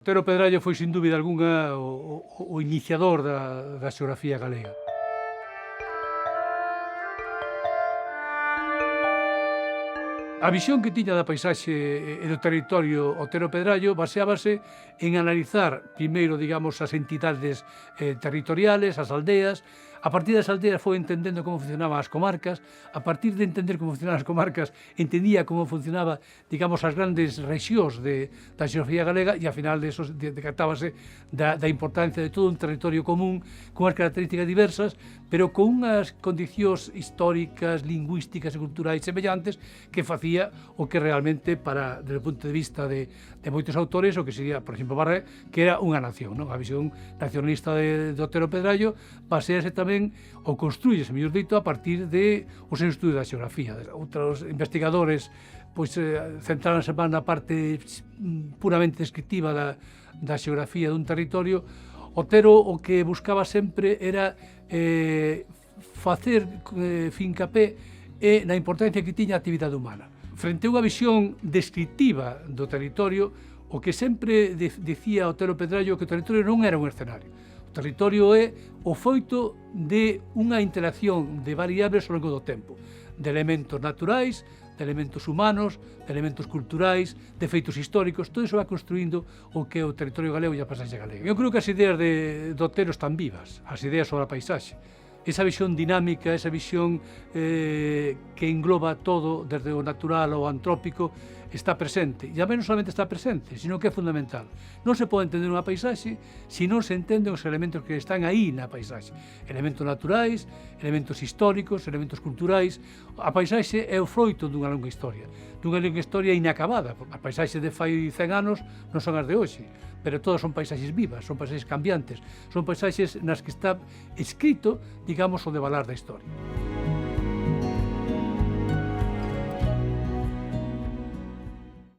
Otero Pedrallo foi, sin dúbida algunha, o iniciador da xeografía galega. A visión que tiña da paisaxe e do territorio Otero Pedrallo baseábase en analizar, primeiro, digamos, as entidades territoriales, as aldeas. A partir das aldeas foi entendendo como funcionaban as comarcas. A partir de entender como funcionaban as comarcas, entendía como funcionaba, digamos, as grandes rexións da xeografía galega, e, ao final, decatábase da importancia de todo un territorio común, con as características diversas, pero con unhas condicións históricas, lingüísticas e culturais semellantes, que facía o que realmente, desde o punto de vista de moitos autores, o que sería, por exemplo, Barré, que era unha nación, non? A visión nacionalista de Otero Pedrallo basease tamén ou construíse, mellor dito, a partir de o seu estudio da xeografía. Outros investigadores centráronse máis na parte puramente descriptiva da xeografía dun territorio. Otero o que buscaba sempre era facer fincapé na importancia que tiña a actividade humana. Frente a unha visión descriptiva do territorio, o que sempre dicía Otero Pedrallo que o territorio non era un escenario. O territorio é o foito de unha interacción de variables ao longo do tempo, de elementos naturais, de elementos humanos, de elementos culturais, de feitos históricos. Todo iso va construindo o que é o territorio galego e a paisaxe galega. Eu creo que as ideas de Otero están vivas, as ideas sobre a paisaxe. Esa visión dinámica, esa visión que engloba todo, desde o natural ao antrópico, está presente. E a non solamente está presente, sino que é fundamental. Non se pode entender unha paisaxe se non se entenden os elementos que están aí na paisaxe. Elementos naturais, elementos históricos, elementos culturais. A paisaxe é o froito dunha longa historia inacabada. As paisaxes de fai 100 anos non son as de hoxe, pero todas son paisaxes vivas, son paisaxes cambiantes, son paisaxes nas que está escrito, digamos, o devalar da historia.